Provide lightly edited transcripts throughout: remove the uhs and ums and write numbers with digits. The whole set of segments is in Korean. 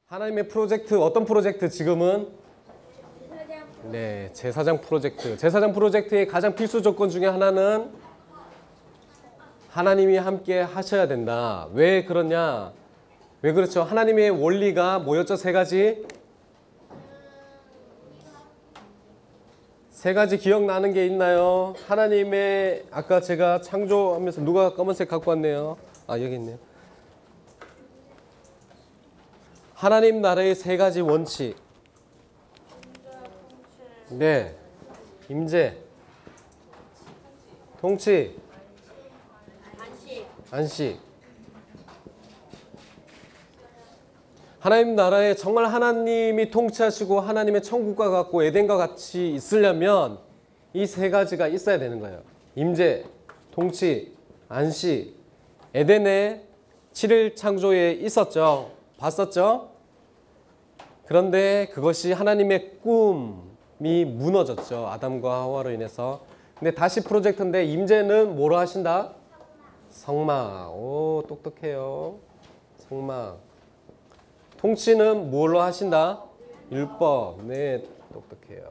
하나님의 프로젝트, 어떤 프로젝트 지금은? 네, 제사장 프로젝트. 제사장 프로젝트의 가장 필수 조건 중에 하나는 하나님이 함께 하셔야 된다. 왜 그러냐? 왜 그렇죠? 하나님의 원리가 뭐였죠? 세 가지? 세 가지 기억나는 게 있나요? 하나님의, 아까 제가 창조하면서 누가 검은색 갖고 왔네요. 아, 여기 있네요. 하나님 나라의 세 가지 원칙. 네. 임재, 통치, 안식. 하나님 나라에 정말 하나님이 통치하시고 하나님의 천국과 같고 에덴과 같이 있으려면 이 세 가지가 있어야 되는 거예요. 임재, 통치, 안식. 에덴의 7일 창조에 있었죠. 봤었죠? 그런데 그것이 하나님의 꿈이 무너졌죠. 아담과 하와로 인해서. 근데 다시 프로젝트인데 임재는 뭐로 하신다? 성막. 오, 똑똑해요. 성막. 통치는 뭘로 하신다? 율법. 네, 똑똑해요.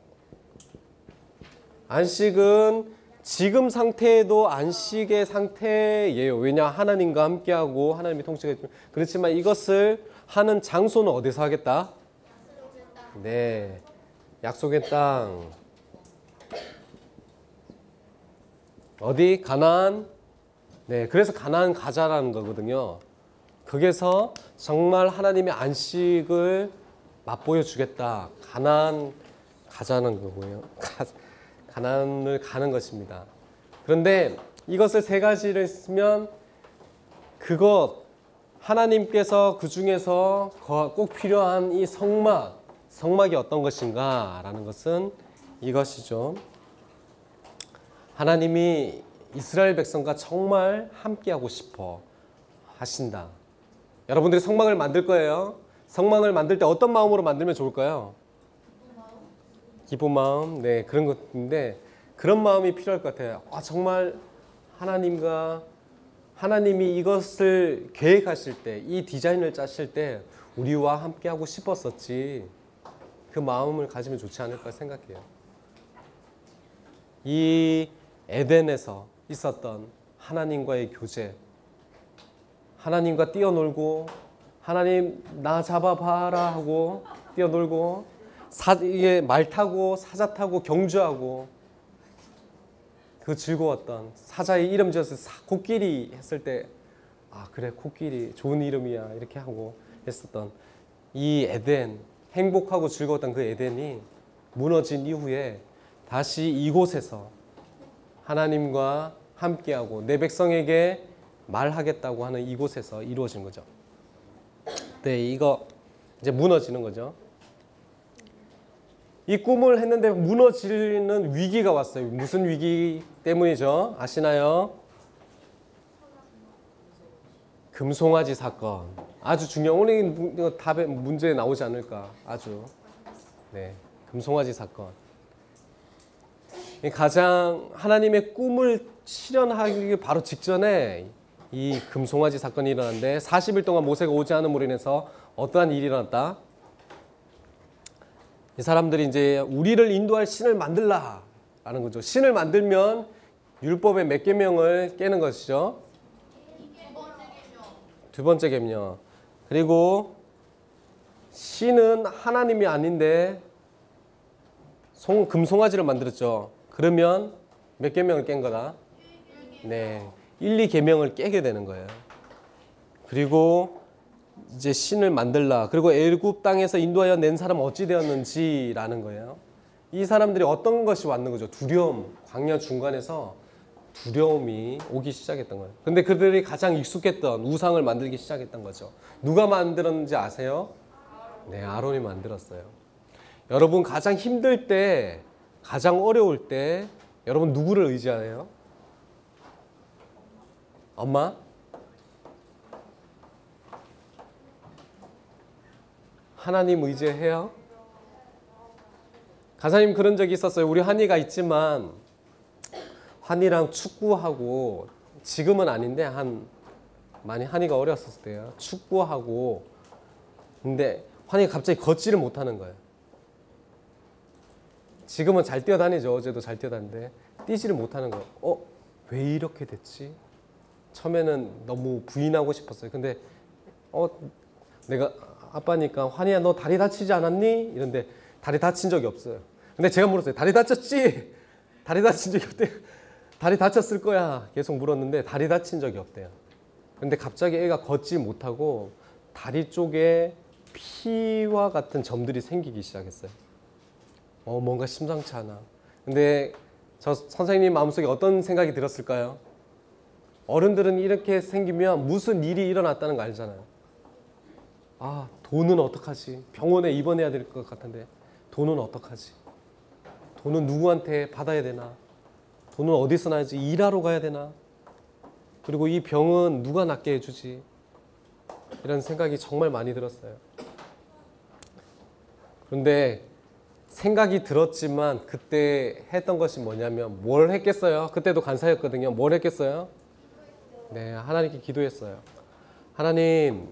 안식은 지금 상태에도 안식의 상태예요. 왜냐? 하나님과 함께하고 하나님이 통치가 있지만, 그렇지만 이것을 하는 장소는 어디서 하겠다? 네, 약속의 땅. 어디? 가나안. 네, 그래서 가나안 가자라는 거거든요. 거기서 정말 하나님의 안식을 맛보여 주겠다. 가나안 가자는 거고요. 가나안을 가는 것입니다. 그런데 이것을 세 가지를 쓰면 그것 하나님께서 그 중에서 꼭 필요한 이 성막이 어떤 것인가 라는 것은 이것이죠. 하나님이 이스라엘 백성과 정말 함께하고 싶어 하신다. 여러분들이 성막을 만들 거예요. 성막을 만들 때 어떤 마음으로 만들면 좋을까요? 기쁜 마음. 네, 그런 것인데 그런 마음이 필요할 것 같아요. 정말 하나님이 이것을 계획하실 때, 이 디자인을 짜실 때 우리와 함께하고 싶었었지. 그 마음을 가지면 좋지 않을까 생각해요. 이 에덴에서 있었던 하나님과의 교제, 하나님과 뛰어놀고 하나님 나 잡아봐라 하고 뛰어놀고 이게 말 타고 사자 타고 경주하고 그 즐거웠던 사자의 이름 지었을 때 코끼리 했을 때 그래 코끼리 좋은 이름이야 이렇게 하고 했었던 이 에덴, 행복하고 즐거웠던 그 에덴이 무너진 이후에 다시 이곳에서 하나님과 함께하고 내 백성에게 말하겠다고 하는 이곳에서 이루어진 거죠. 네, 이거 이제 무너지는 거죠. 이 꿈을 했는데 무너지는 위기가 왔어요. 무슨 위기 때문이죠? 아시나요? 금송아지 사건. 아주 중요한, 오늘 답에 문제에 나오지 않을까. 아주. 네, 금송아지 사건. 가장 하나님의 꿈을 실현하기 바로 직전에 이 금송아지 사건이 일어났는데 40일 동안 모세가 오지 않음으로 인해서 어떠한 일이 일어났다? 이 사람들이 이제 우리를 인도할 신을 만들라 라는 거죠. 신을 만들면 율법의 몇 계명을 깨는 것이죠. 두 번째 계명. 그리고 신은 하나님이 아닌데 금송아지를 만들었죠. 그러면 몇 계명을 깬 거다? 네, 1, 2계명을 깨게 되는 거예요. 그리고 이제 신을 만들라. 그리고 애굽 땅에서 인도하여 낸 사람은 어찌 되었는지라는 거예요. 이 사람들이 어떤 것이 왔는 거죠? 두려움. 광야 중간에서 두려움이 오기 시작했던 거예요. 근데 그들이 가장 익숙했던 우상을 만들기 시작했던 거죠. 누가 만들었는지 아세요? 네, 아론이 만들었어요. 여러분 가장 힘들 때, 가장 어려울 때 여러분 누구를 의지하세요? 엄마? 하나님 의지해요? 가사님 그런 적이 있었어요. 우리 한이가 있지만 한이랑 축구하고 지금은 아닌데 많이 한이가 어렸을 때요. 축구하고 근데 환희가 갑자기 걷지를 못하는 거예요. 지금은 잘 뛰어다니죠. 어제도 잘 뛰어다니는데 뛰지를 못하는 거예요. 왜 이렇게 됐지? 처음에는 너무 부인하고 싶었어요. 근데 내가 아빠니까 환희야 너 다리 다치지 않았니? 이런데 다리 다친 적이 없어요. 근데 제가 물었어요. 다리 다쳤지? 다리 다친 적이 없대요. 다리 다쳤을 거야. 계속 물었는데 다리 다친 적이 없대요. 근데 갑자기 애가 걷지 못하고 다리 쪽에 피와 같은 점들이 생기기 시작했어요. 뭔가 심상치 않아. 근데 저 선생님 마음속에 어떤 생각이 들었을까요? 어른들은 이렇게 생기면 무슨 일이 일어났다는 거 알잖아요. 돈은 어떡하지? 병원에 입원해야 될 것 같은데 돈은 어떡하지? 돈은 누구한테 받아야 되나? 돈은 어디서 나야지? 일하러 가야 되나? 그리고 이 병은 누가 낫게 해주지? 이런 생각이 정말 많이 들었어요. 그런데 생각이 들었지만 그때 했던 것이 뭐냐면 뭘 했겠어요? 그때도 간사였거든요. 뭘 했겠어요? 네, 하나님께 기도했어요. 하나님,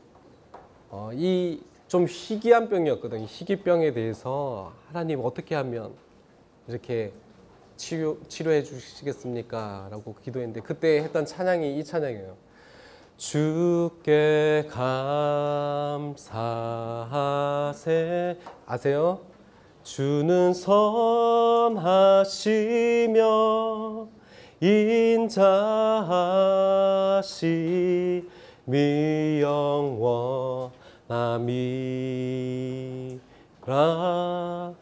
이 좀 희귀한 병이었거든요. 희귀병에 대해서 하나님 어떻게 하면 이렇게 치료해 주시겠습니까? 라고 기도했는데 그때 했던 찬양이 이 찬양이에요. 주께 감사하세. 아세요? 주는 선하시며 인자하심이 영원함이라.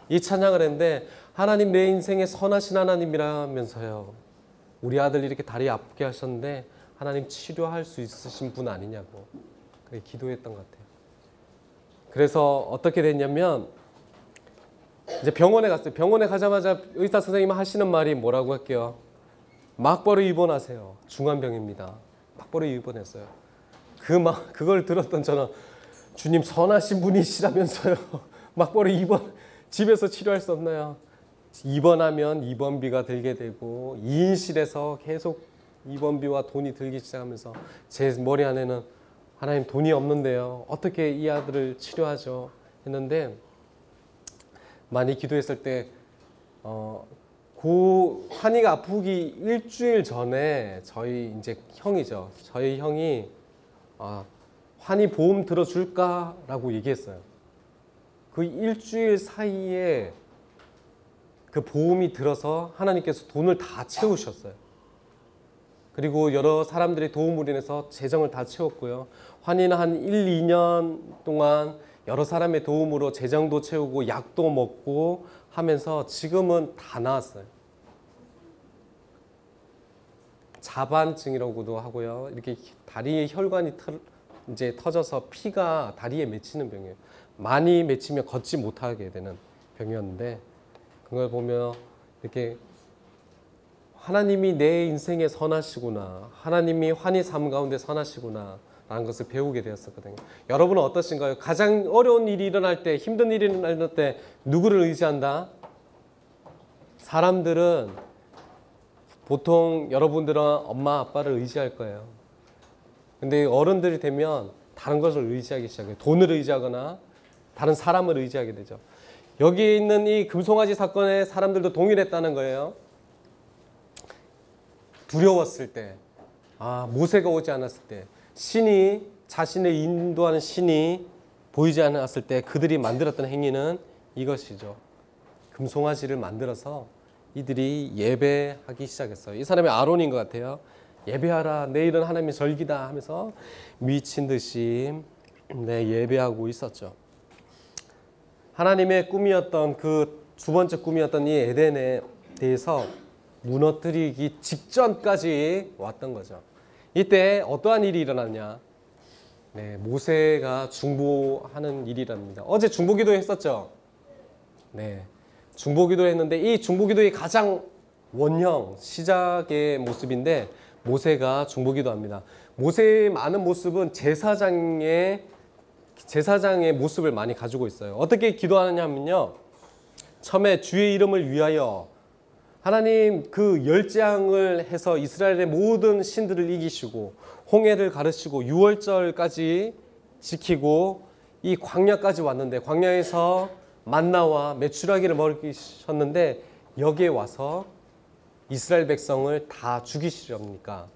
이 찬양을 했는데 하나님 내 인생에 선하신 하나님이라면서요. 우리 아들 이렇게 다리 아프게 하셨는데 하나님 치료할 수 있으신 분 아니냐고 그렇게 기도했던 것 같아요. 그래서 어떻게 됐냐면 이제 병원에 갔어요. 병원에 가자마자 의사 선생님 하시는 말이 뭐라고 할게요. 막바로 입원하세요. 중환병입니다. 막바로 입원했어요. 그걸 들었던 저는 주님 선하신 분이시라면서요. 막바로 입원, 집에서 치료할 수 없나요? 입원하면 입원비가 들게 되고 2인실에서 계속 입원비와 돈이 들기 시작하면서 제 머리 안에는 하나님 돈이 없는데요. 어떻게 이 아들을 치료하죠? 했는데 많이 기도했을 때 환희가 아프기 일주일 전에 저희 이제 형이죠. 저희 형이 환희 보험 들어줄까라고 얘기했어요. 그 일주일 사이에 그 보험이 들어서 하나님께서 돈을 다 채우셨어요. 그리고 여러 사람들의 도움을 인해서 재정을 다 채웠고요. 환희는 한 1, 2년 동안 여러 사람의 도움으로 재정도 채우고 약도 먹고 하면서 지금은 다 나았어요. 자반증이라고도 하고요. 이렇게 다리에 혈관이 이제 터져서 피가 다리에 맺히는 병이에요. 많이 맺히면 걷지 못하게 되는 병이었는데 그걸 보면 이렇게 하나님이 내 인생에 선하시구나. 하나님이 환희 삶 가운데 선하시구나. 라는 것을 배우게 되었었거든요. 여러분은 어떠신가요? 가장 어려운 일이 일어날 때, 힘든 일이 일어날 때 누구를 의지한다? 사람들은 보통 여러분들은 엄마, 아빠를 의지할 거예요. 근데 어른들이 되면 다른 것을 의지하기 시작해요. 돈을 의지하거나 다른 사람을 의지하게 되죠. 여기에 있는 이 금송아지 사건에 사람들도 동일했다는 거예요. 두려웠을 때, 모세가 오지 않았을 때, 신이 자신을 인도하는 신이 보이지 않았을 때 그들이 만들었던 행위는 이것이죠. 금송아지를 만들어서 이들이 예배하기 시작했어요. 이 사람이 아론인 것 같아요. 예배하라, 내일은 하나님의 절기다 하면서 미친 듯이 예배하고 있었죠. 하나님의 꿈이었던 그 두 번째 꿈이었던 이 에덴에 대해서 무너뜨리기 직전까지 왔던 거죠. 이때 어떠한 일이 일어났냐? 모세가 중보하는 일이랍니다. 어제 중보기도 했었죠? 중보기도 했는데 이 중보기도의 가장 원형, 시작의 모습인데 모세가 중보기도 합니다. 모세의 많은 모습은 제사장의 모습을 많이 가지고 있어요. 어떻게 기도하느냐면요. 처음에 주의 이름을 위하여 하나님 그 열장을 해서 이스라엘의 모든 신들을 이기시고 홍해를 가르시고 유월절까지 지키고 이 광야까지 왔는데 광야에서 만나와 메추라기를 먹이셨는데 여기에 와서 이스라엘 백성을 다 죽이시렵니까?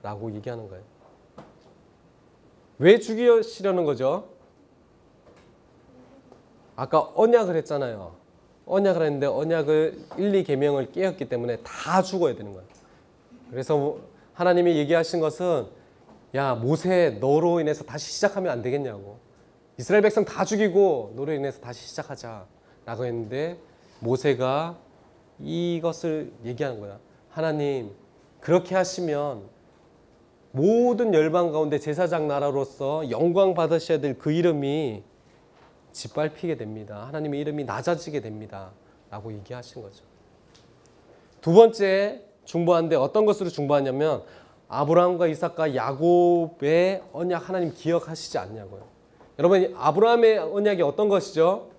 라고 얘기하는 거예요. 왜 죽이시려는 거죠? 아까 언약을 했잖아요. 언약을 했는데 언약을 1, 2계명을 깨었기 때문에 다 죽어야 되는 거예요. 그래서 하나님이 얘기하신 것은 야 모세 너로 인해서 다시 시작하면 안 되겠냐고. 이스라엘 백성 다 죽이고 너로 인해서 다시 시작하자 라고 했는데 모세가 이것을 얘기하는 거야. 하나님 그렇게 하시면 모든 열방 가운데 제사장 나라로서 영광 받으셔야 될 그 이름이 짓밟히게 됩니다. 하나님의 이름이 낮아지게 됩니다 라고 얘기하신 거죠. 두 번째 중보하는데 어떤 것으로 중보하냐면 아브라함과 이삭과 야곱의 언약 하나님 기억하시지 않냐고요. 여러분 아브라함의 언약이 어떤 것이죠?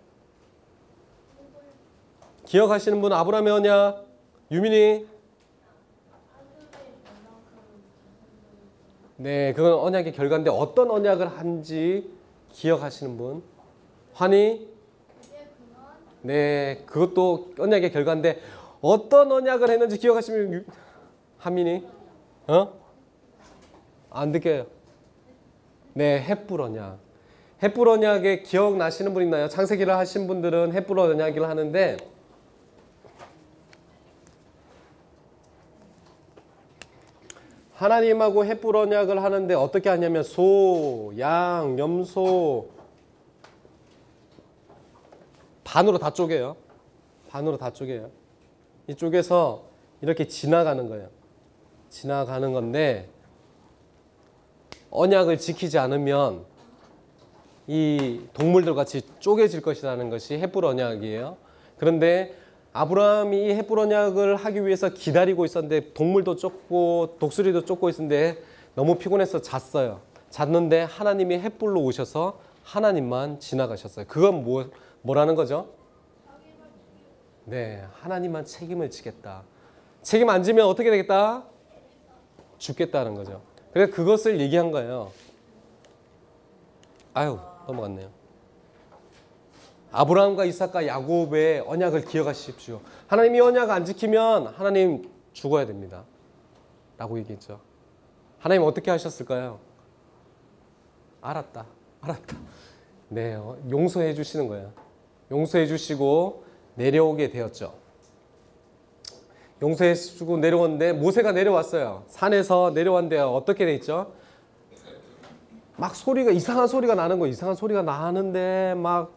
기억하시는 분 아브라함의 언약 유민이? 네, 그건 언약의 결과인데 어떤 언약을 한지 기억하시는 분? 환희? 네, 그것도 언약의 결과인데 어떤 언약을 했는지 기억하시면 하민이? 안 느껴요. 네, 헷불 언약. 헷불 언약에 기억나시는 분 있나요? 창세기를 하신 분들은 헷불 언약을 하는데 하나님하고 헷불 언약을 하는데 어떻게 하냐면 소, 양, 염소 반으로 다 쪼개요. 반으로 다 쪼개요. 이쪽에서 이렇게 지나가는 거예요. 지나가는 건데 언약을 지키지 않으면 이 동물들 같이 쪼개질 것이라는 것이 헷불 언약이에요. 그런데 아브라함이 이 헷불 언약을 하기 위해서 기다리고 있었는데 동물도 쫓고 독수리도 쫓고 있었는데 너무 피곤해서 잤어요. 잤는데 하나님이 헷불로 오셔서 하나님만 지나가셨어요. 그건 뭐라는 거죠? 네, 하나님만 책임을 지겠다. 책임 안 지면 어떻게 되겠다? 죽겠다는 거죠. 그래서 그것을 얘기한 거예요. 아유, 넘어갔네요. 아브라함과 이삭과 야곱의 언약을 기억하십시오. 하나님이 언약 안 지키면 하나님 죽어야 됩니다. 라고 얘기했죠. 하나님 어떻게 하셨을까요? 알았다. 네, 용서해 주시는 거예요. 용서해 주시고 내려오게 되었죠. 용서해 주고 내려왔는데 모세가 내려왔어요. 산에서 내려왔는데 어떻게 돼 있죠? 막 소리가 이상한 소리가 나는 거예요. 이상한 소리가 나는데 막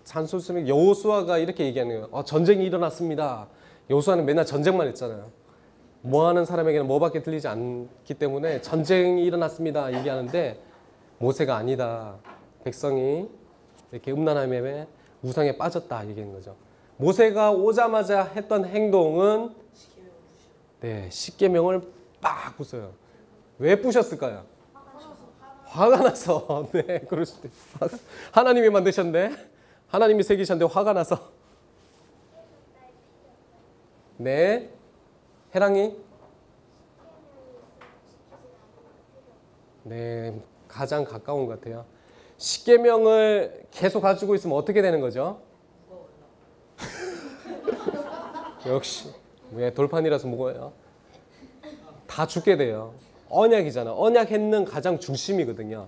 잔소리. 여호수아가 이렇게 얘기하는 거예요. 전쟁이 일어났습니다. 여호수아는 맨날 전쟁만 했잖아요. 뭐하는 사람에게는 뭐밖에 들리지 않기 때문에 전쟁이 일어났습니다 얘기하는데 모세가 아니다. 백성이 이렇게 음란함에 우상에 빠졌다 얘기하는 거죠. 모세가 오자마자 했던 행동은 네, 십계명을 빡 부숴요. 왜 부셨을까요? 화가 나서. 네, 그럴 수도 있어요. 하나님이 만드셨는데, 하나님이 새기셨는데 화가 나서. 네, 해랑이. 네, 가장 가까운 것 같아요. 십계명을 계속 가지고 있으면 어떻게 되는 거죠? 역시 왜 돌판이라서 무거워요. 다 죽게 돼요. 언약이잖아. 언약했는 가장 중심이거든요.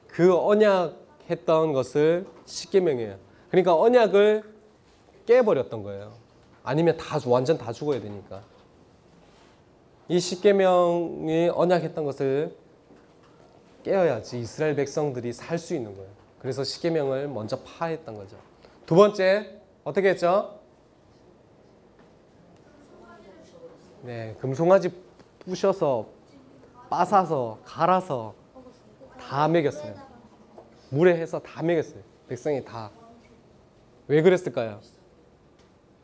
그 언약했던 것을 십계명이에요. 그러니까 언약을 깨버렸던 거예요. 아니면 완전 다 죽어야 되니까. 이 십계명이 언약했던 것을 깨어야지 이스라엘 백성들이 살 수 있는 거예요. 그래서 십계명을 먼저 파했던 거죠. 두 번째 어떻게 했죠? 네, 금송아지 부셔서 빠사서 갈아서 다 먹였어요. 물에 해서 다 먹였어요. 백성이 다. 왜 그랬을까요?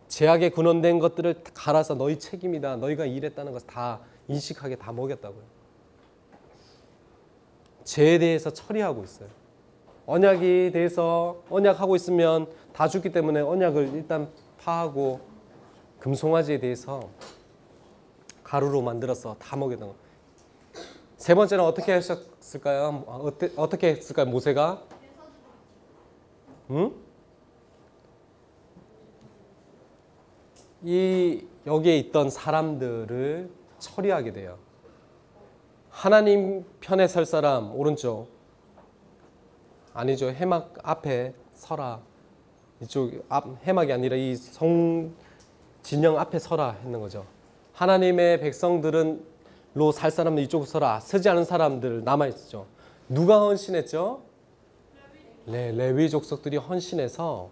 죄악에 근원된 것들을 갈아서 너희 책임이다. 너희가 일했다는 것을 다 인식하게 다 먹였다고요. 죄에 대해서 처리하고 있어요. 언약에 대해서 언약하고 있으면 다 죽기 때문에 언약을 일단 파하고 금송아지에 대해서 가루로 만들어서 다 먹였던 거예요. 세 번째는 어떻게 했을까요? 어떻게 했을까요? 모세가? 응? 여기에 있던 사람들을 처리하게 돼요. 하나님 편에 설 사람 오른쪽. 아니죠. 해막 앞에 서라. 이쪽 해막이 아니라 이 진영 앞에 서라 했는 거죠. 하나님의 백성들은로 살 사람들 이쪽으로 서라. 서지 않은 사람들 남아 있었죠. 누가 헌신했죠? 네, 레위 족속들이 헌신해서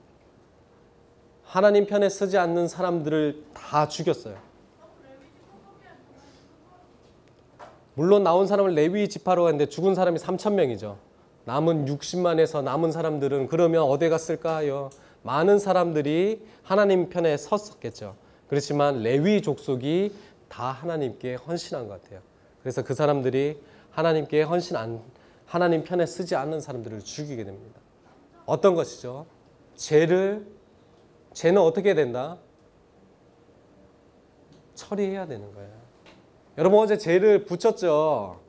하나님 편에 서지 않는 사람들을 다 죽였어요. 물론 나온 사람을 레위 지파로 했는데 죽은 사람이 3,000명이죠. 남은 60만에서 남은 사람들은 그러면 어디 갔을까요? 많은 사람들이 하나님 편에 섰었겠죠. 그렇지만 레위 족속이 다 하나님께 헌신한 것 같아요. 그래서 그 사람들이 하나님께 하나님 편에 서지 않는 사람들을 죽이게 됩니다. 어떤 것이죠? 죄는 어떻게 해야 된다? 처리해야 되는 거예요. 여러분 어제 죄를 붙였죠?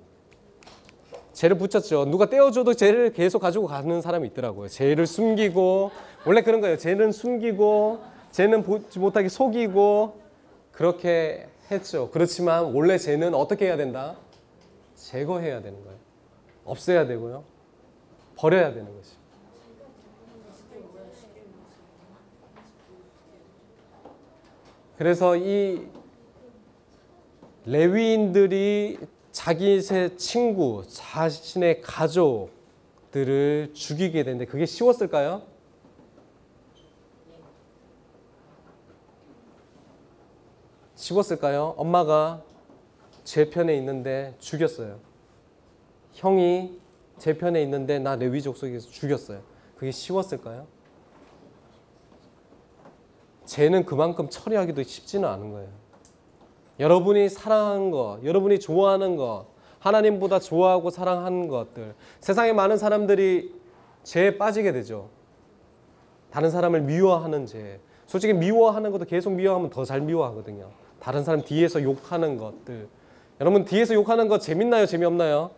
누가 떼어줘도 죄를 계속 가지고 가는 사람이 있더라고요. 죄를 숨기고, 원래 그런 거예요. 죄는 숨기고, 죄는 보지 못하게 속이고, 그렇게 했죠. 그렇지만 원래 죄는 어떻게 해야 된다? 제거해야 되는 거예요. 없애야 되고요. 버려야 되는 것이죠. 그래서 이 레위인들이 자기 친구, 자신의 가족들을 죽이게 되는데 그게 쉬웠을까요? 쉬웠을까요? 엄마가 제 편에 있는데 죽였어요. 형이 제 편에 있는데 나 레위 족속에서 죽였어요. 그게 쉬웠을까요? 죄는 그만큼 처리하기도 쉽지는 않은 거예요. 여러분이 사랑하는 것, 여러분이 좋아하는 것, 하나님보다 좋아하고 사랑하는 것들, 세상에 많은 사람들이 죄에 빠지게 되죠. 다른 사람을 미워하는 죄. 솔직히 미워하는 것도 계속 미워하면 더 잘 미워하거든요. 다른 사람 뒤에서 욕하는 것들. 여러분 뒤에서 욕하는 거 재밌나요? 재미없나요?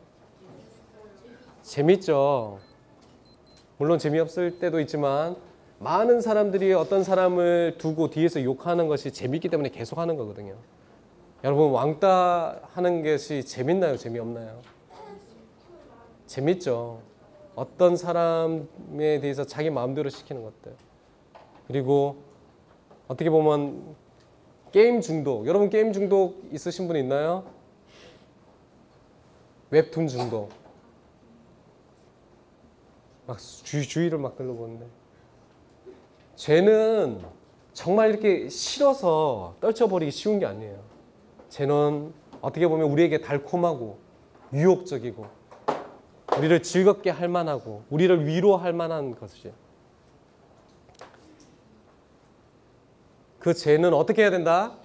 재밌죠. 물론 재미없을 때도 있지만 많은 사람들이 어떤 사람을 두고 뒤에서 욕하는 것이 재밌기 때문에 계속 하는 거거든요. 여러분 왕따 하는 것이 재밌나요? 재미없나요? 재밌죠. 어떤 사람에 대해서 자기 마음대로 시키는 것들. 그리고 어떻게 보면 게임 중독. 여러분 게임 중독 있으신 분 있나요? 웹툰 중독. 막 주위를 막 둘러보는데. 죄는 정말 이렇게 싫어서 떨쳐버리기 쉬운 게 아니에요. 죄는 어떻게 보면 우리에게 달콤하고 유혹적이고 우리를 즐겁게 할 만하고 우리를 위로할 만한 것이죠. 그 죄는 어떻게 해야 된다?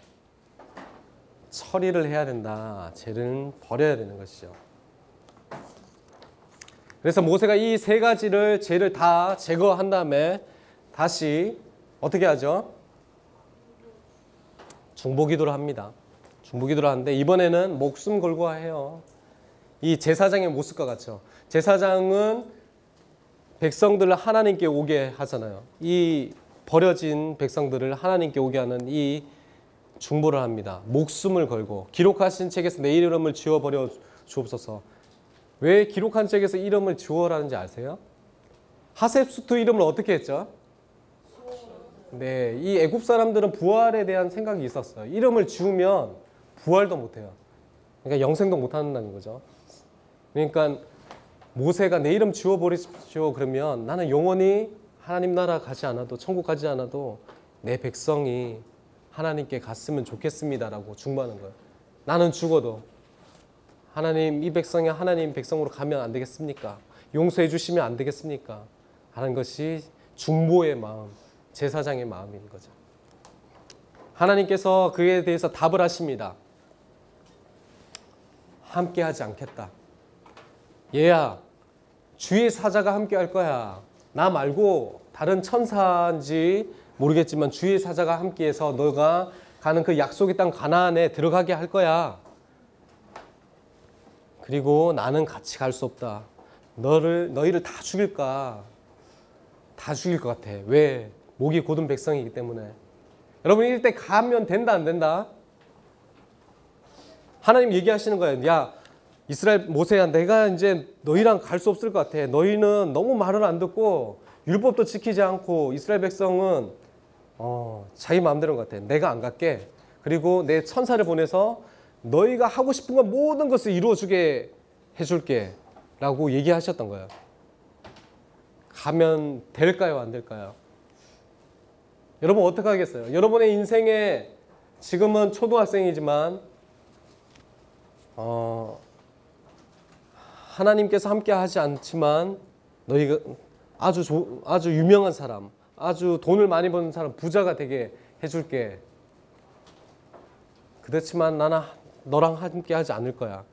처리를 해야 된다. 죄는 버려야 되는 것이죠. 그래서 모세가 이 세 가지를 죄를 다 제거한 다음에 다시 어떻게 하죠? 중보기도를 합니다. 중보기도를 하는데 이번에는 목숨 걸고 해요. 이 제사장의 모습과 같죠. 제사장은 백성들을 하나님께 오게 하잖아요. 이 버려진 백성들을 하나님께 오게 하는 이 중보를 합니다. 목숨을 걸고 기록하신 책에서 내 이름을 지워버려 주옵소서. 왜 기록한 책에서 이름을 지워라는지 아세요? 하셉수트 이름을 어떻게 했죠? 네, 이 애굽 사람들은 부활에 대한 생각이 있었어요. 이름을 지우면 부활도 못해요. 그러니까 영생도 못한다는 거죠. 그러니까 모세가 내 이름 지워버리십시오. 그러면 나는 영원히 하나님 나라 가지 않아도 천국 가지 않아도 내 백성이 하나님께 갔으면 좋겠습니다라고 중보하는 거예요. 나는 죽어도 하나님 이 백성이 하나님 백성으로 가면 안 되겠습니까? 용서해 주시면 안 되겠습니까? 하는 것이 중보의 마음, 제사장의 마음인 거죠. 하나님께서 그에 대해서 답을 하십니다. 함께 하지 않겠다. 얘야, 주의 사자가 함께 할 거야. 나 말고 다른 천사인지 모르겠지만 주의 사자가 함께해서 너가 가는 그 약속의 땅 가나안에 들어가게 할 거야. 그리고 나는 같이 갈 수 없다. 너희를 다 죽일까? 다 죽일 것 같아. 왜? 목이 곧은 백성이기 때문에. 여러분 이때 가면 된다 안 된다? 하나님 얘기하시는 거예요. 야 이스라엘 모세야, 내가 이제 너희랑 갈 수 없을 것 같아. 너희는 너무 말을 안 듣고 율법도 지키지 않고 이스라엘 백성은 자기 마음대로인 것 같아. 내가 안 갈게. 그리고 내 천사를 보내서 너희가 하고 싶은 건 모든 것을 이루어주게 해줄게 라고 얘기하셨던 거예요. 가면 될까요 안 될까요? 여러분 어떻게 하겠어요? 여러분의 인생에 지금은 초등학생이지만 하나님께서 함께 하지 않지만 너희가 아주 유명한 사람, 아주 돈을 많이 버는 사람, 부자가 되게 해줄게. 그렇지만 나는 너랑 함께 하지 않을 거야.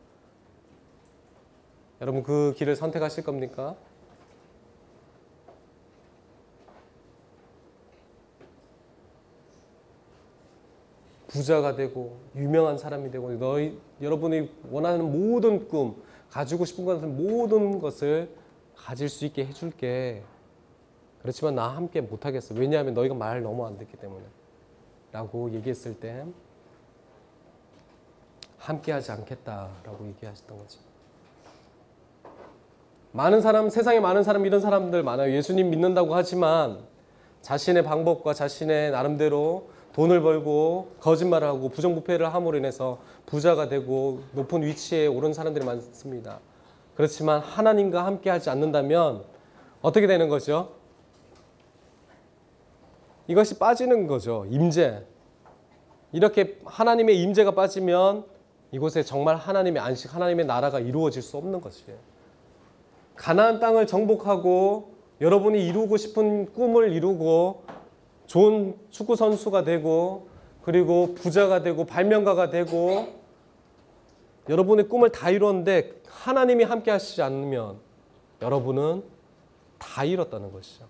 여러분 그 길을 선택하실 겁니까? 부자가 되고 유명한 사람이 되고 여러분이 원하는 모든 꿈, 가지고 싶은 것을 모든 것을 가질 수 있게 해줄게. 그렇지만 나 함께 못하겠어. 왜냐하면 너희가 말을 너무 안 듣기 때문에 라고 얘기했을 때 함께 하지 않겠다라고 얘기하셨던 거지. 많은 사람, 세상에 많은 사람, 이런 사람들 많아요. 예수님 믿는다고 하지만 자신의 방법과 자신의 나름대로 돈을 벌고 거짓말을 하고 부정부패를 함으로 인해서 부자가 되고 높은 위치에 오른 사람들이 많습니다. 그렇지만 하나님과 함께 하지 않는다면 어떻게 되는 거죠? 이것이 빠지는 거죠. 임재. 이렇게 하나님의 임재가 빠지면 이곳에 정말 하나님의 안식, 하나님의 나라가 이루어질 수 없는 것이에요. 가나안 땅을 정복하고 여러분이 이루고 싶은 꿈을 이루고 좋은 축구 선수가 되고 그리고 부자가 되고 발명가가 되고 여러분의 꿈을 다 이뤘는데 하나님이 함께 하시지 않으면 여러분은 다 잃었다는 것이죠.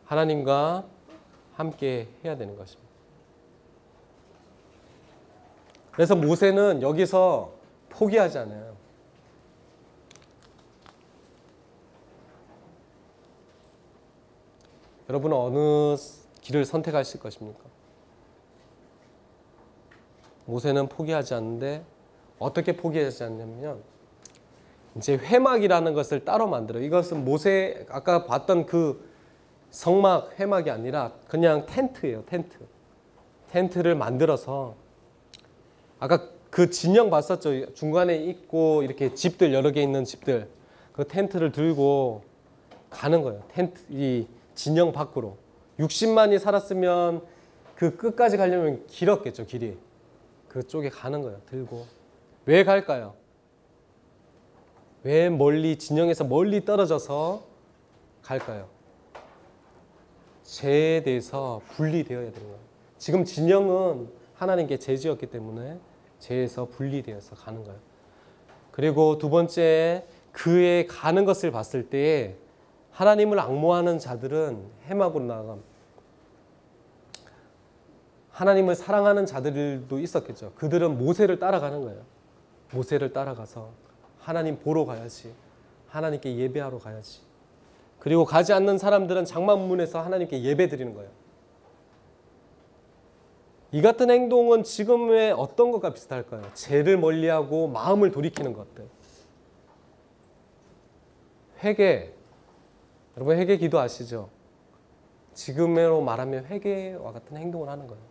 하나님과 함께 해야 되는 것입니다. 그래서 모세는 여기서 포기하지 않아요. 여러분은 어느 길을 선택하실 것입니까? 모세는 포기하지 않는데 어떻게 포기하지 않냐면 이제 회막이라는 것을 따로 만들어요. 이것은 모세 아까 봤던 그 성막 회막이 아니라 그냥 텐트예요. 텐트를 만들어서 아까 그 진영 봤었죠. 중간에 있고 이렇게 집들 여러 개 있는 집들 그 텐트를 들고 가는 거예요. 이 진영 밖으로 60만이 살았으면 그 끝까지 가려면 길었겠죠. 길이 그쪽에 가는 거예요. 들고 왜 갈까요? 왜 멀리 진영에서 멀리 떨어져서 갈까요? 죄에 대해서 분리되어야 되는 거예요. 지금 진영은 하나님께 죄지었기 때문에 죄에서 분리되어서 가는 거예요. 그리고 두 번째 그의 가는 것을 봤을 때 하나님을 앙모하는 자들은 해막으로 나아갑니다. 하나님을 사랑하는 자들도 있었겠죠. 그들은 모세를 따라가는 거예요. 모세를 따라가서 하나님 보러 가야지. 하나님께 예배하러 가야지. 그리고 가지 않는 사람들은 장막문에서 하나님께 예배 드리는 거예요. 이 같은 행동은 지금의 어떤 것과 비슷할까요? 죄를 멀리하고 마음을 돌이키는 것들. 회개. 여러분 회개 기도 아시죠? 지금으로 말하면 회개와 같은 행동을 하는 거예요.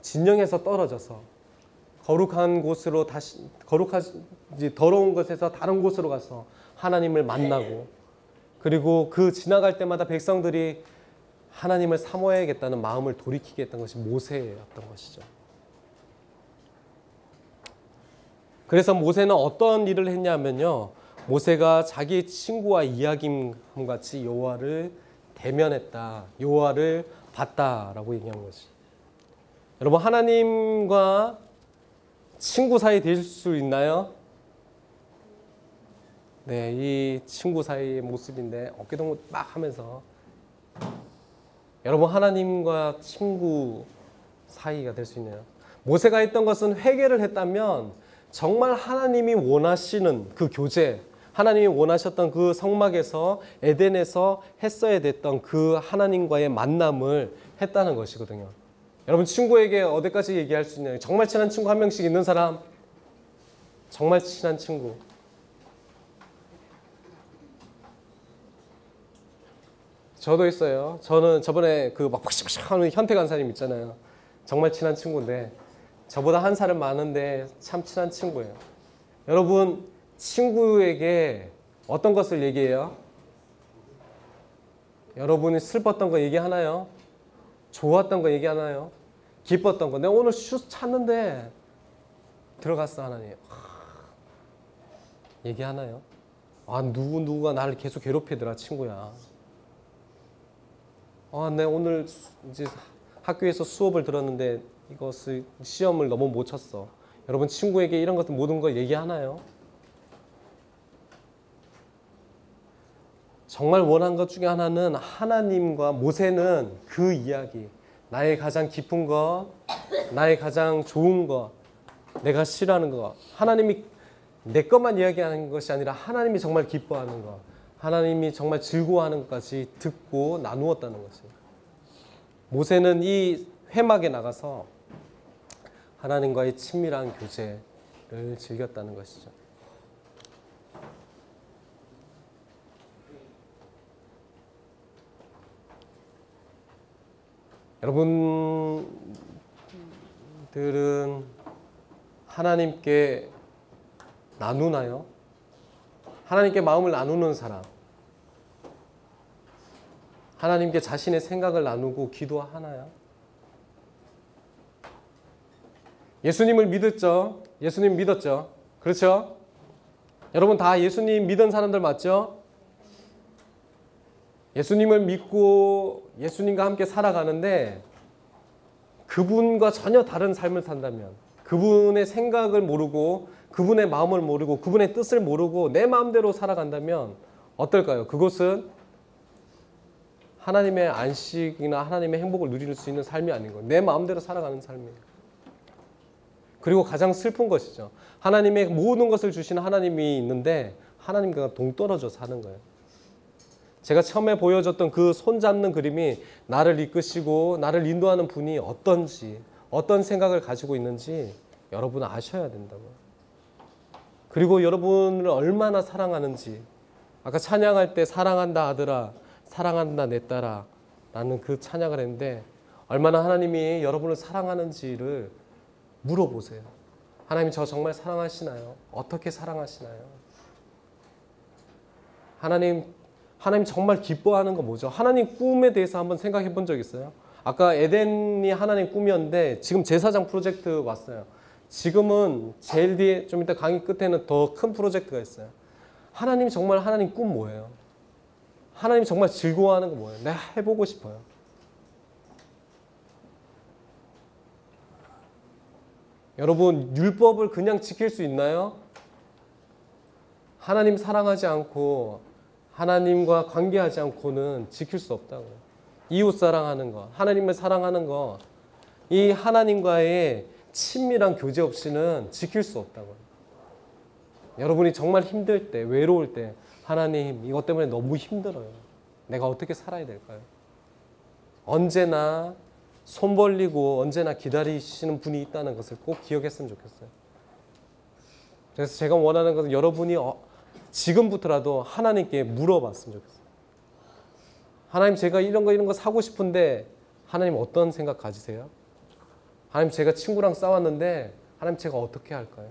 진영에서 떨어져서 거룩한 곳으로 다시 더러운 곳에서 다른 곳으로 가서 하나님을 만나고 그리고 그 지나갈 때마다 백성들이 하나님을 사모해야겠다는 마음을 돌이키게 했던 것이 모세였던 것이죠. 그래서 모세는 어떤 일을 했냐면요. 모세가 자기 친구와 이야김과 같이 여호와를 대면했다. 여호와를 봤다라고 얘기한 것이. 여러분 하나님과 친구 사이 될 수 있나요? 네, 이 친구 사이의 모습인데 어깨동무 막 하면서 여러분 하나님과 친구 사이가 될 수 있나요? 모세가 했던 것은 회개를 했다면 정말 하나님이 원하시는 그 교제, 하나님이 원하셨던 그 성막에서 에덴에서 했어야 됐던 그 하나님과의 만남을 했다는 것이거든요. 여러분 친구에게 어디까지 얘기할 수 있나요? 정말 친한 친구 한 명씩 있는 사람? 정말 친한 친구. 저도 있어요. 저는 저번에 그 막 팍팍팍 하는 현태 간사님 있잖아요. 정말 친한 친구인데 저보다 한 살은 많은데 참 친한 친구예요. 여러분 친구에게 어떤 것을 얘기해요? 여러분이 슬펐던 거 얘기하나요? 좋았던 거 얘기하나요? 기뻤던 거. 내가 오늘 슛 찼는데 들어갔어 하나님. 얘기하나요? 아 누구가 나를 계속 괴롭히더라 친구야. 아, 내 오늘 이제 학교에서 수업을 들었는데 이것을 시험을 너무 못 쳤어. 여러분 친구에게 이런 것들 모든 걸 얘기하나요? 정말 원한 것 중에 하나는 하나님과 모세는 그 이야기, 나의 가장 깊은 것, 나의 가장 좋은 것, 내가 싫어하는 것, 하나님이 내 것만 이야기하는 것이 아니라 하나님이 정말 기뻐하는 것, 하나님이 정말 즐거워하는 것까지 듣고 나누었다는 것입니다. 모세는 이 회막에 나가서 하나님과의 친밀한 교제를 즐겼다는 것이죠. 여러분들은 하나님께 나누나요? 하나님께 마음을 나누는 사람, 하나님께 자신의 생각을 나누고 기도하나요? 예수님을 믿었죠? 예수님 믿었죠? 그렇죠? 여러분 다 예수님 믿은 사람들 맞죠? 예수님을 믿고 예수님과 함께 살아가는데 그분과 전혀 다른 삶을 산다면, 그분의 생각을 모르고 그분의 마음을 모르고 그분의 뜻을 모르고 내 마음대로 살아간다면 어떨까요? 그것은 하나님의 안식이나 하나님의 행복을 누릴 수 있는 삶이 아닌 거예요. 내 마음대로 살아가는 삶이에요. 그리고 가장 슬픈 것이죠. 하나님의 모든 것을 주시는 하나님이 있는데 하나님과 동떨어져 사는 거예요. 제가 처음에 보여줬던 그 손잡는 그림이 나를 이끄시고 나를 인도하는 분이 어떤지, 어떤 생각을 가지고 있는지 여러분은 아셔야 된다고요. 그리고 여러분을 얼마나 사랑하는지, 아까 찬양할 때 사랑한다 아들아, 사랑한다 내 딸아 라는 그 찬양을 했는데 얼마나 하나님이 여러분을 사랑하는지를 물어보세요. 하나님 저 정말 사랑하시나요? 어떻게 사랑하시나요? 하나님 정말 기뻐하는 거 뭐죠? 하나님 꿈에 대해서 한번 생각해 본 적 있어요? 아까 에덴이 하나님 꿈이었는데 지금 제사장 프로젝트 왔어요. 지금은 제일 뒤에 좀 이따 강의 끝에는 더 큰 프로젝트가 있어요. 하나님 정말 하나님 꿈 뭐예요? 하나님 정말 즐거워하는 거 뭐예요? 내가 해보고 싶어요. 여러분 율법을 그냥 지킬 수 있나요? 하나님 사랑하지 않고 하나님과 관계하지 않고는 지킬 수 없다고요. 이웃 사랑하는 거, 하나님을 사랑하는 거, 이 하나님과의 친밀한 교제 없이는 지킬 수 없다고요. 여러분이 정말 힘들 때, 외로울 때 하나님 이것 때문에 너무 힘들어요. 내가 어떻게 살아야 될까요? 언제나 손 벌리고 언제나 기다리시는 분이 있다는 것을 꼭 기억했으면 좋겠어요. 그래서 제가 원하는 것은 여러분이 지금부터라도 하나님께 물어봤으면 좋겠어요. 하나님 제가 이런 거 사고 싶은데 하나님 어떤 생각 가지세요? 하나님 제가 친구랑 싸웠는데 하나님 제가 어떻게 할까요?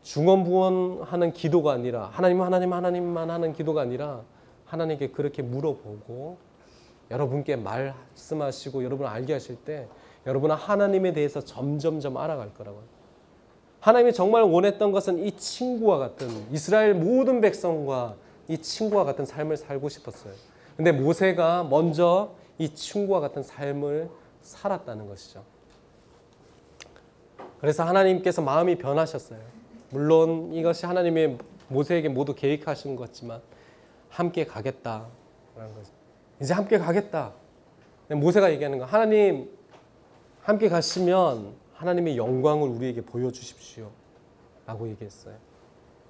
중언부언하는 기도가 아니라 하나님만 하는 기도가 아니라 하나님께 그렇게 물어보고 여러분께 말씀하시고 여러분을 알게 하실 때 여러분은 하나님에 대해서 점점점 알아갈 거라고요. 하나님이 정말 원했던 것은 이 친구와 같은 이스라엘 모든 백성과 이 친구와 같은 삶을 살고 싶었어요. 근데 모세가 먼저 이 친구와 같은 삶을 살았다는 것이죠. 그래서 하나님께서 마음이 변하셨어요. 물론 이것이 하나님의 모세에게 모두 계획하신 것 같지만 함께 가겠다라는 거죠. 이제 함께 가겠다. 모세가 얘기하는 거 하나님 함께 가시면 하나님의 영광을 우리에게 보여주십시오 라고 얘기했어요.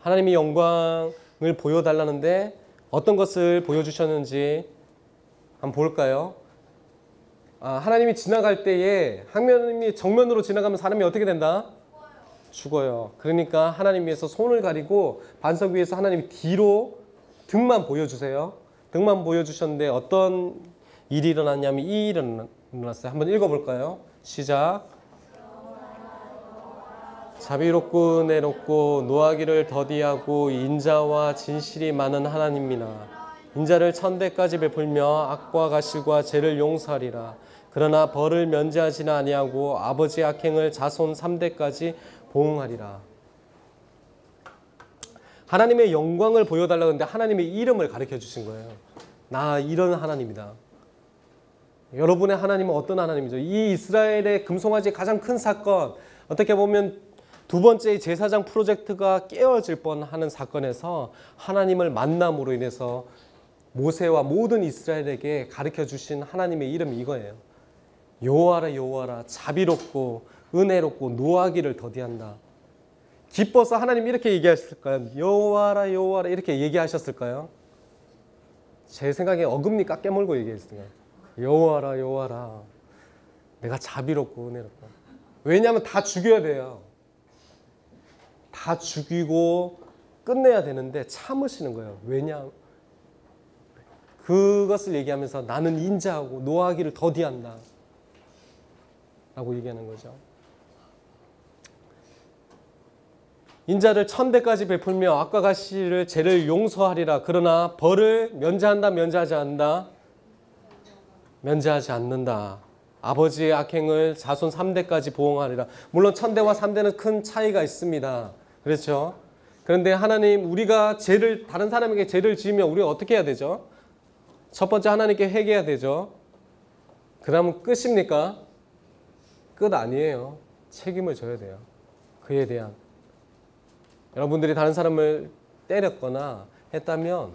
하나님의 영광을 보여달라는데 어떤 것을 보여주셨는지 한번 볼까요? 하나님이 지나갈 때에 하나님이 정면으로 지나가면 사람이 어떻게 된다? 죽어요. 그러니까 하나님 위에서 손을 가리고 반석 위에서 하나님이 뒤로 등만 보여주세요. 등만 보여주셨는데 어떤 일이 일어났냐면 이 일이 일어났어요. 한번 읽어볼까요? 시작. 자비롭고 은혜롭고 노하기를 더디하고 인자와 진실이 많은 하나님이나 인자를 천대까지 베풀며 악과 가실과 죄를 용서하리라. 그러나 벌을 면제하지는 아니하고 아버지의 악행을 자손 3대까지 보응하리라. 하나님의 영광을 보여달라고 했는데 하나님의 이름을 가르쳐 주신 거예요. 나 이런 하나님이다. 여러분의 하나님은 어떤 하나님이죠? 이 이스라엘의 금송아지의 가장 큰 사건, 어떻게 보면 두 번째 제사장 프로젝트가 깨어질 뻔하는 사건에서 하나님을 만남으로 인해서 모세와 모든 이스라엘에게 가르쳐 주신 하나님의 이름이 이거예요. 여호와라 여호와라 자비롭고 은혜롭고 노하기를 더디한다. 기뻐서 하나님 이렇게 얘기하셨을까요? 여호와라 여호와라 이렇게 얘기하셨을까요? 제 생각에 어금니 깎여물고 얘기했어요. 여호와라 여호와라 내가 자비롭고 은혜롭고. 왜냐하면 다 죽여야 돼요. 다 죽이고 끝내야 되는데 참으시는 거예요. 왜냐? 그것을 얘기하면서 나는 인자하고 노하기를 더디한다 라고 얘기하는 거죠. 인자를 천대까지 베풀며 악과 가시를 죄를 용서하리라. 그러나 벌을 면제한다 면제하지 않는다? 면제하지 않는다. 아버지의 악행을 자손 3대까지 보응하리라. 물론 천대와 3대는 큰 차이가 있습니다. 그렇죠? 그런데 하나님 우리가 죄를 다른 사람에게 죄를 지으면 우리가 어떻게 해야 되죠? 첫 번째 하나님께 회개해야 되죠. 그러면 끝입니까? 끝 아니에요. 책임을 져야 돼요. 그에 대한. 여러분들이 다른 사람을 때렸거나 했다면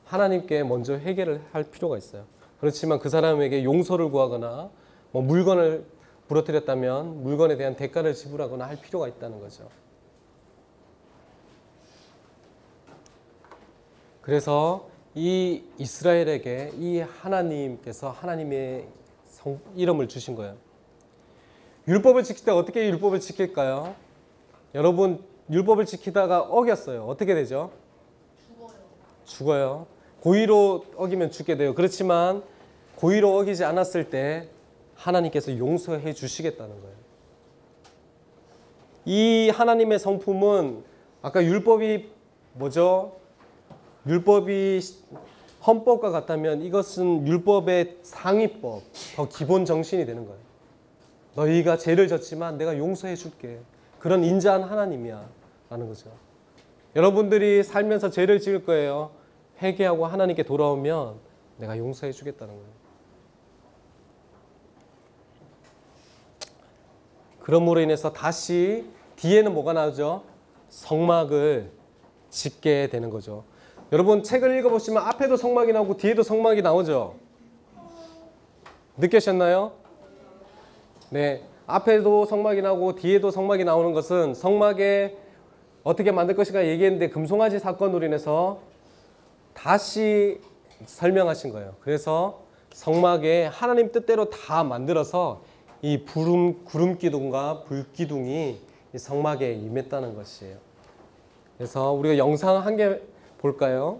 하나님께 먼저 회개를 할 필요가 있어요. 그렇지만 그 사람에게 용서를 구하거나 물건을 부러뜨렸다면 물건에 대한 대가를 지불하거나 할 필요가 있다는 거죠. 그래서 이 이스라엘에게 이 하나님께서 하나님의 이름을 주신 거예요. 율법을 지킬 때 어떻게 율법을 지킬까요? 여러분 율법을 지키다가 어겼어요. 어떻게 되죠? 죽어요. 고의로 어기면 죽게 돼요. 그렇지만 고의로 어기지 않았을 때 하나님께서 용서해 주시겠다는 거예요. 이 하나님의 성품은 아까 율법이 뭐죠? 율법이 헌법과 같다면 이것은 율법의 상위법, 더 기본 정신이 되는 거예요. 너희가 죄를 졌지만 내가 용서해 줄게. 그런 인자한 하나님이야 라는 거죠. 여러분들이 살면서 죄를 지을 거예요. 회개하고 하나님께 돌아오면 내가 용서해 주겠다는 거예요. 그러므로 인해서 다시 뒤에는 뭐가 나오죠? 성막을 짓게 되는 거죠. 여러분 책을 읽어보시면 앞에도 성막이 나오고 뒤에도 성막이 나오죠. 느끼셨나요? 네, 앞에도 성막이 나오고 뒤에도 성막이 나오는 것은 성막에 어떻게 만들 것인가 얘기했는데 금송아지 사건으로 인해서 다시 설명하신 거예요. 그래서 성막에 하나님 뜻대로 다 만들어서 이 구름 기둥과 불 기둥이 이 성막에 임했다는 것이에요. 그래서 우리가 영상 한 개 볼까요?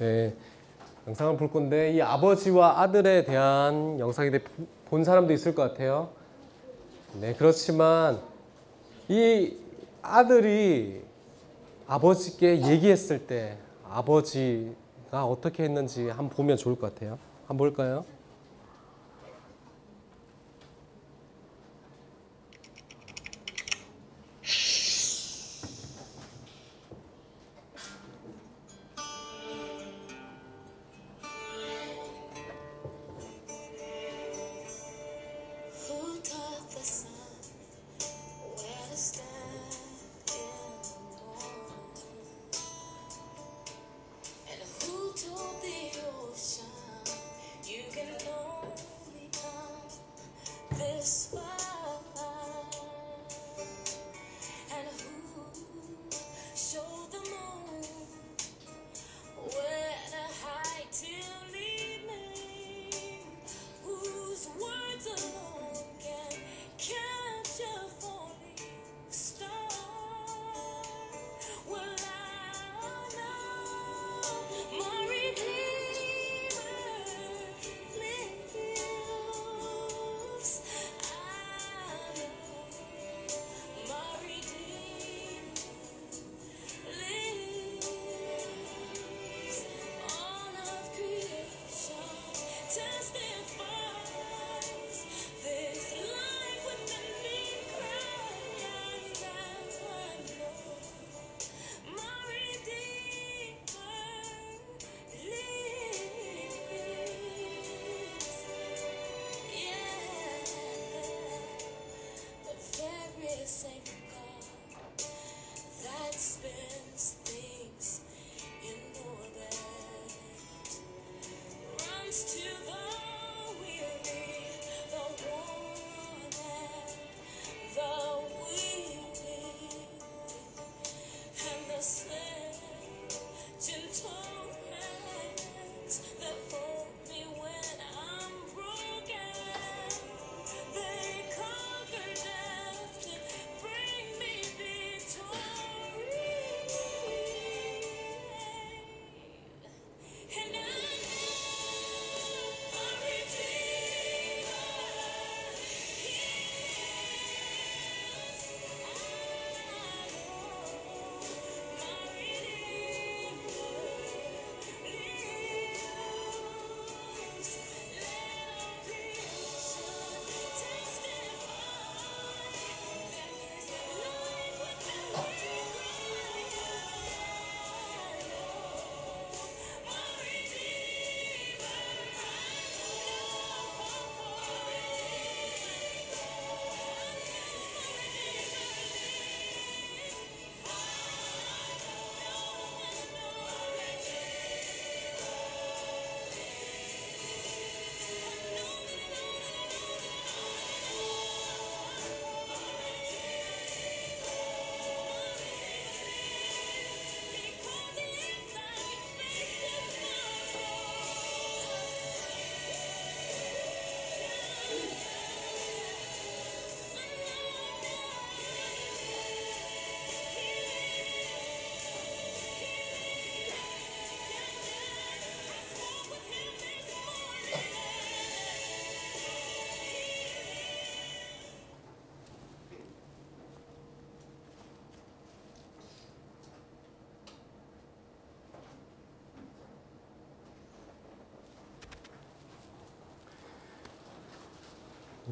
네, 영상을 볼 건데 이 아버지와 아들에 대한 영상에 대해 본 사람도 있을 것 같아요. 네, 그렇지만 이 아들이 아버지께 얘기했을 때 아버지가 어떻게 했는지 한번 보면 좋을 것 같아요. 한번 볼까요? Who taught the sun where to stand in the morning? And who told the ocean you can only come this far? And who showed the moon where to hide till evening? Whose words alone can catch a falling star? Well, I know my Redeemer lives. I know my Redeemer lives. All of creation testifies this life within me cries out, I know my Redeemer lives. Yeah, the very same God that spins things in orbit runs to the weary, the worn and the weak, and the slain, gentle hands that hold me when I'm broken. They conquer death to bring me victory. And I know my Redeemer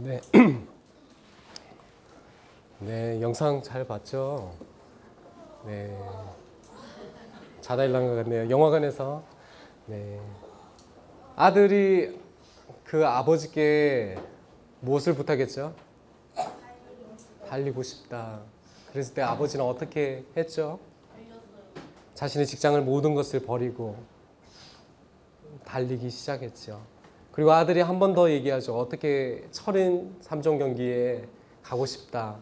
네. 네, 영상 잘 봤죠? 네. 자다일란 것 같네요. 영화관에서. 네. 아들이 그 아버지께 무엇을 부탁했죠? 달리고 싶다. 그랬을 때 아버지는 어떻게 했죠? 자신의 직장을 모든 것을 버리고 달리기 시작했죠. 그리고 아들이 한 번 더 얘기하죠. 어떻게 철인 3종 경기에 가고 싶다,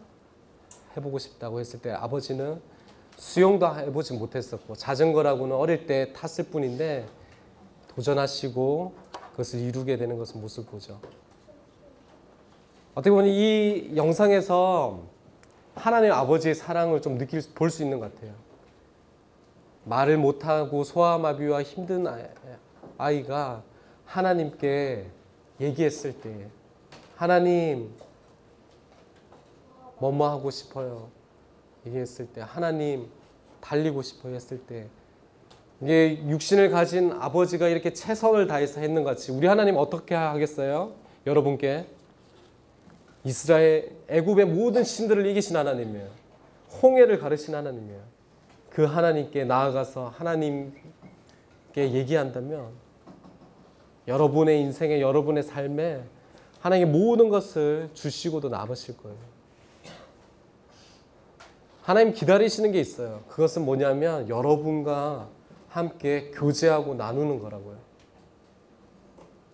해보고 싶다고 했을 때 아버지는 수영도 해보지 못했었고 자전거라고는 어릴 때 탔을 뿐인데 도전하시고 그것을 이루게 되는 것은 모습을 보죠. 어떻게 보면 이 영상에서 하나님 아버지의 사랑을 좀 볼 수 있는 것 같아요. 말을 못하고 소아마비와 힘든 아이가 하나님께 얘기했을 때, 하나님 뭐뭐 하고 싶어요 얘기했을 때, 하나님 달리고 싶어요 했을 때, 이게 육신을 가진 아버지가 이렇게 최선을 다해서 했는 것 같이 우리 하나님 어떻게 하겠어요? 여러분께 이스라엘 애굽의 모든 신들을 이기신 하나님이에요. 홍해를 가르신 하나님이에요. 그 하나님께 나아가서 하나님께 얘기한다면 여러분의 인생에, 여러분의 삶에 하나님의 모든 것을 주시고도 남으실 거예요. 하나님 기다리시는 게 있어요. 그것은 뭐냐면 여러분과 함께 교제하고 나누는 거라고요.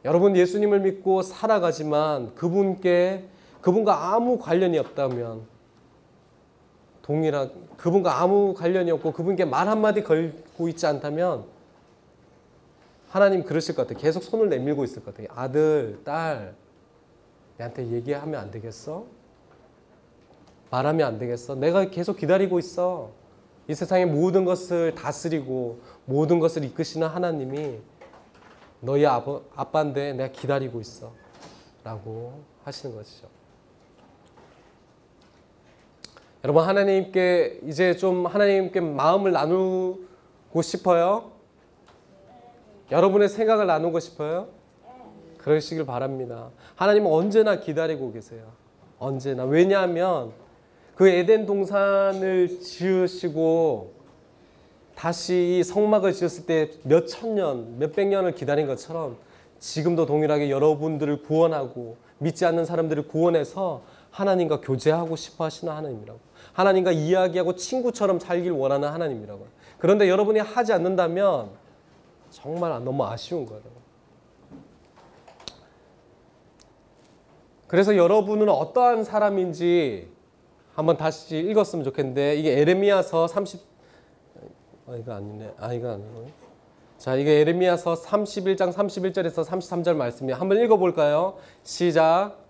여러분 예수님을 믿고 살아가지만 그분과 아무 관련이 없다면, 그분과 아무 관련이 없고 그분께 말 한마디 걸고 있지 않다면 하나님 그러실 것 같아요. 계속 손을 내밀고 있을 것 같아요. 아들, 딸, 내한테 얘기하면 안 되겠어? 말하면 안 되겠어? 내가 계속 기다리고 있어. 이 세상의 모든 것을 다스리고 모든 것을 이끄시는 하나님이 너희 아빠인데 내가 기다리고 있어 라고 하시는 것이죠. 여러분 하나님께 이제 좀 하나님께 마음을 나누고 싶어요? 여러분의 생각을 나누고 싶어요? 그러시길 바랍니다. 하나님은 언제나 기다리고 계세요. 언제나. 왜냐하면 그 에덴 동산을 지으시고 다시 이 성막을 지었을 때 몇 천 년, 몇 백 년을 기다린 것처럼 지금도 동일하게 여러분들을 구원하고 믿지 않는 사람들을 구원해서 하나님과 교제하고 싶어 하시는 하나님이라고. 하나님과 이야기하고 친구처럼 살길 원하는 하나님이라고. 그런데 여러분이 하지 않는다면 정말 너무 아쉬운 거예요. 그래서 여러분은 어떠한 사람인지 한번 다시 읽었으면 좋겠는데, 이게 에레미야서 30, 이거 아니네. 이거 아니고. 자, 이게 에레미야서 31장 31절에서 33절 말씀이에요. 한번 읽어볼까요? 시작.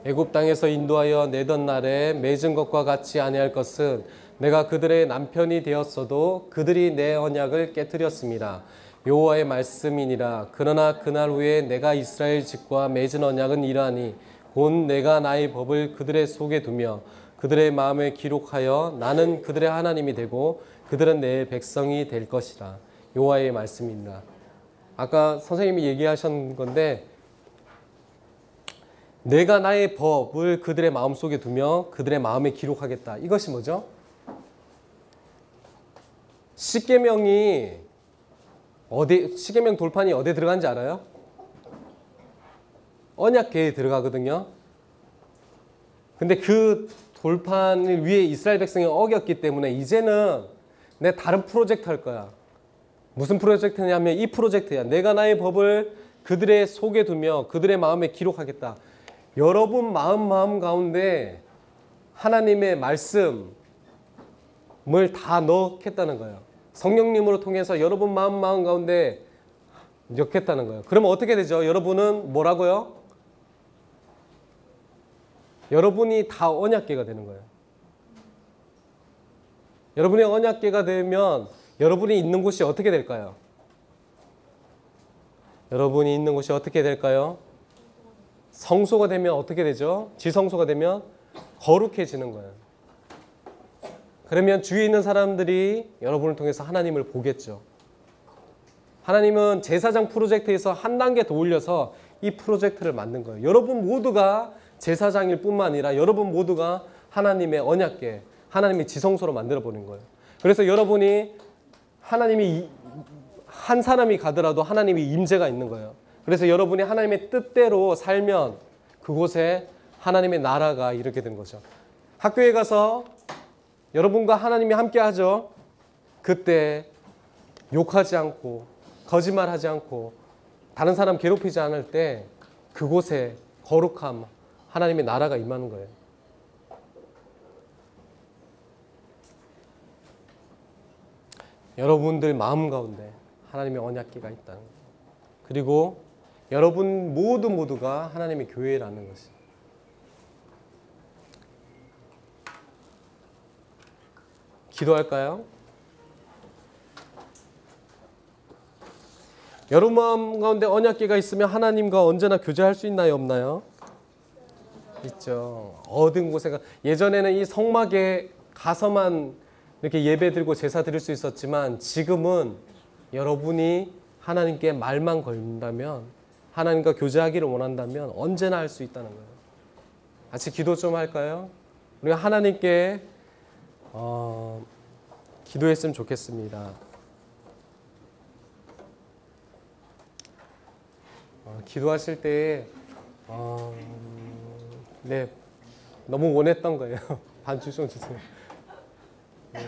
애굽 땅에서 인도하여 내던 날에 맺은 것과 같이 아니할 것은 내가 그들의 남편이 되었어도 그들이 내 언약을 깨뜨렸습니다. 여호와의 말씀이니라. 그러나 그날 후에 내가 이스라엘 집과 맺은 언약은 이러하니 곧 내가 나의 법을 그들의 속에 두며 그들의 마음에 기록하여 나는 그들의 하나님이 되고 그들은 내 백성이 될 것이라. 여호와의 말씀이니라. 아까 선생님이 얘기하신 건데, 내가 나의 법을 그들의 마음속에 두며 그들의 마음에 기록하겠다. 이것이 뭐죠? 십계명이 십계명 돌판이 어디에 들어간지 알아요? 언약궤에 들어가거든요. 근데 그 돌판을 위에 이스라엘 백성이 어겼기 때문에 이제는 내 다른 프로젝트 할 거야. 무슨 프로젝트냐면 이 프로젝트야. 내가 나의 법을 그들의 속에 두며 그들의 마음에 기록하겠다. 여러분 마음 가운데 하나님의 말씀을 다 넣겠다는 거예요. 성령님으로 통해서 여러분 마음 가운데 넣겠다는 거예요. 그러면 어떻게 되죠? 여러분은 뭐라고요? 여러분이 다 언약궤가 되는 거예요. 여러분이 언약궤가 되면 여러분이 있는 곳이 어떻게 될까요? 여러분이 있는 곳이 어떻게 될까요? 성소가 되면 어떻게 되죠? 지성소가 되면 거룩해지는 거예요. 그러면 주위에 있는 사람들이 여러분을 통해서 하나님을 보겠죠. 하나님은 제사장 프로젝트에서 한 단계 더 올려서 이 프로젝트를 만든 거예요. 여러분 모두가 제사장일 뿐만 아니라 여러분 모두가 하나님의 언약궤, 하나님의 지성소로 만들어버린 거예요. 그래서 여러분이 하나님이 한 사람이 가더라도 하나님의 임재가 있는 거예요. 그래서 여러분이 하나님의 뜻대로 살면 그곳에 하나님의 나라가 이렇게 된 거죠. 학교에 가서 여러분과 하나님이 함께 하죠. 그때 욕하지 않고 거짓말하지 않고 다른 사람 괴롭히지 않을 때 그곳에 거룩함, 하나님의 나라가 임하는 거예요. 여러분들 마음 가운데 하나님의 언약궤가 있다는 거예요. 그리고 여러분 모두가 하나님의 교회라는 것이. 기도할까요? 여러분 마음 가운데 언약궤가 있으면 하나님과 언제나 교제할 수 있나요, 없나요? 있죠. 어딘 곳에 예전에는 이 성막에 가서만 이렇게 예배 드리고 제사 드릴 수 있었지만 지금은 여러분이 하나님께 말만 걸린다면, 하나님과 교제하기를 원한다면 언제나 할 수 있다는 거예요. 같이 기도 좀 할까요? 우리가 하나님께 기도했으면 좋겠습니다. 기도하실 때 네, 너무 원했던 거예요. 반주 좀 주세요. 네.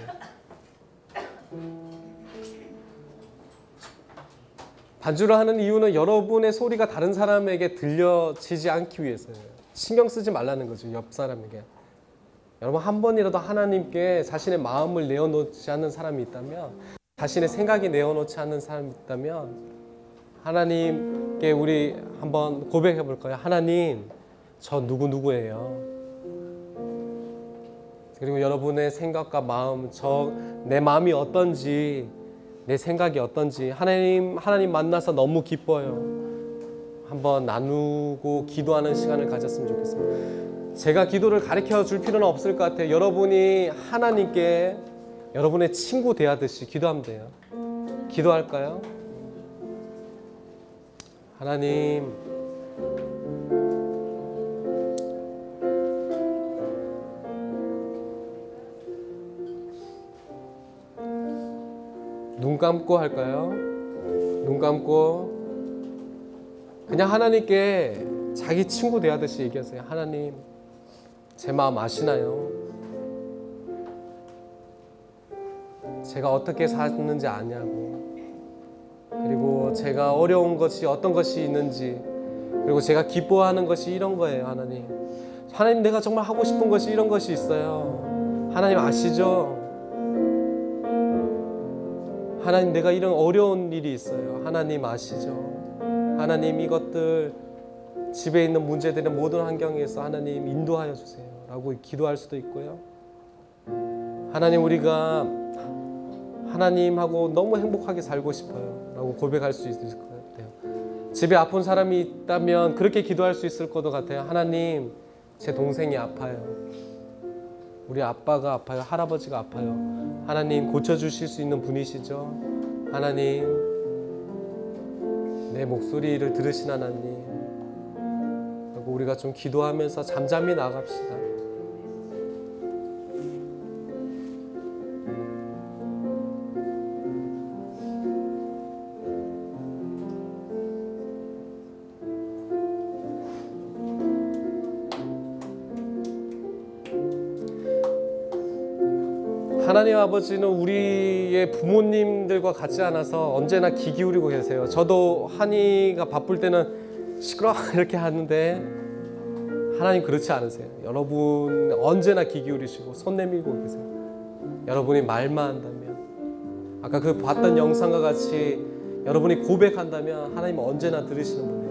반주를 하는 이유는 여러분의 소리가 다른 사람에게 들려지지 않기 위해서예요. 신경 쓰지 말라는 거죠, 옆 사람에게. 여러분 한 번이라도 하나님께 자신의 마음을 내어놓지 않는 사람이 있다면, 자신의 생각이 내어놓지 않는 사람이 있다면 하나님께 우리 한번 고백해 볼까요? 하나님, 저 누구예요? 그리고 여러분의 생각과 마음, 내 마음이 어떤지, 내 생각이 어떤지 하나님 만나서 너무 기뻐요. 한번 나누고 기도하는 시간을 가졌으면 좋겠습니다. 제가 기도를 가르쳐 줄 필요는 없을 것 같아요. 여러분이 하나님께 여러분의 친구 대하듯이 기도하면 돼요. 기도할까요? 하나님, 눈 감고 할까요? 눈 감고 그냥 하나님께 자기 친구 대하듯이 얘기하세요. 하나님, 제 마음 아시나요? 제가 어떻게 사는지 아냐고, 그리고 제가 어려운 것이 어떤 것이 있는지, 그리고 제가 기뻐하는 것이 이런 거예요. 하나님, 내가 정말 하고 싶은 것이 이런 것이 있어요. 하나님 아시죠? 하나님, 내가 이런 어려운 일이 있어요. 하나님 아시죠? 하나님, 이것들 집에 있는 문제들의 모든 환경에서 하나님 인도하여 주세요 라고 기도할 수도 있고요. 하나님, 우리가 하나님하고 너무 행복하게 살고 싶어요 라고 고백할 수 있을 것 같아요. 집에 아픈 사람이 있다면 그렇게 기도할 수 있을 것 같아요. 하나님, 제 동생이 아파요. 우리 아빠가 아파요. 할아버지가 아파요. 하나님, 고쳐주실 수 있는 분이시죠? 하나님, 내 목소리를 들으신 하나님, 그리고 우리가 좀 기도하면서 잠잠히 나갑시다. 하나님 아버지는 우리의 부모님들과 같지 않아서 언제나 귀 기울이고 계세요. 저도 한이가 바쁠 때는 시끄러 이렇게 하는데 하나님 그렇지 않으세요. 여러분 언제나 귀 기울이시고 손 내밀고 계세요. 여러분이 말만 한다면, 아까 그 봤던 영상과 같이 여러분이 고백한다면 하나님은 언제나 들으시는 분이에요.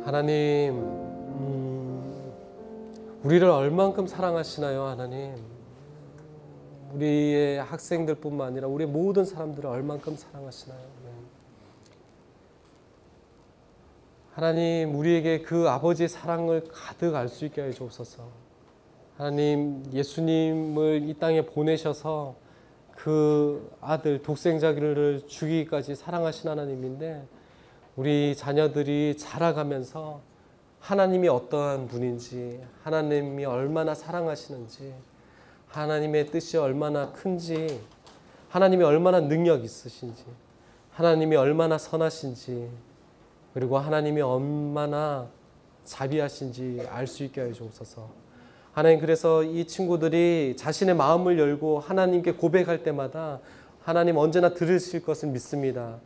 하나님, 우리를 얼만큼 사랑하시나요? 하나님, 우리의 학생들뿐만 아니라 우리 모든 사람들을 얼만큼 사랑하시나요? 하나님, 우리에게 그 아버지의 사랑을 가득 알 수 있게 하여 주옵소서. 하나님, 예수님을 이 땅에 보내셔서 그 아들 독생자를 죽이기까지 사랑하신 하나님인데, 우리 자녀들이 자라가면서 하나님이 어떠한 분인지, 하나님이 얼마나 사랑하시는지, 하나님의 뜻이 얼마나 큰지, 하나님이 얼마나 능력 있으신지, 하나님이 얼마나 선하신지, 그리고 하나님이 얼마나 자비하신지 알 수 있게 하여 주옵소서. 하나님, 그래서 이 친구들이 자신의 마음을 열고 하나님께 고백할 때마다 하나님 언제나 들으실 것을 믿습니다.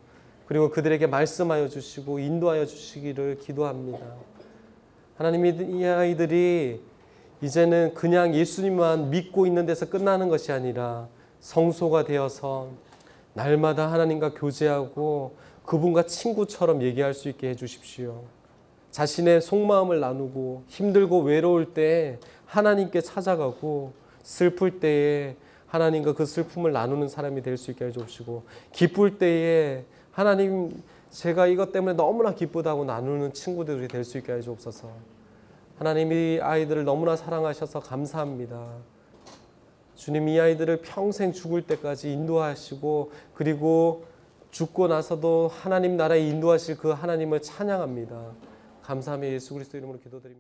그리고 그들에게 말씀하여 주시고 인도하여 주시기를 기도합니다. 하나님, 이 아이들이 이제는 그냥 예수님만 믿고 있는 데서 끝나는 것이 아니라 성소가 되어서 날마다 하나님과 교제하고 그분과 친구처럼 얘기할 수 있게 해주십시오. 자신의 속마음을 나누고 힘들고 외로울 때 하나님께 찾아가고 슬플 때에 하나님과 그 슬픔을 나누는 사람이 될 수 있게 해주시고, 기쁠 때에 하나님, 제가 이것 때문에 너무나 기쁘다고 나누는 친구들이 될 수 있게 해주옵소서. 하나님, 이 아이들을 너무나 사랑하셔서 감사합니다. 주님, 이 아이들을 평생 죽을 때까지 인도하시고, 그리고 죽고 나서도 하나님 나라에 인도하실 그 하나님을 찬양합니다. 감사하며 예수 그리스도 이름으로 기도드립니다.